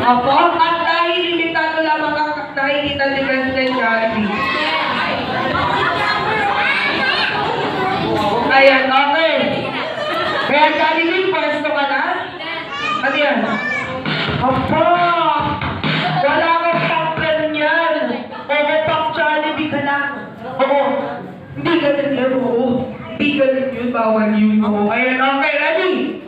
Opo, at dahil limitado lamang ang nakikita ni President Jollibee. Ayan, okay. Kaya Jollibee, pwesto ka na? Ano yan? Opo! Wala kang pang-plan yan. Oo, pang-Jollibee ka lang. Oo, hindi ganun yan, oo. Hindi ganun yun, bawal yun, oo. Ayan, okay, ready?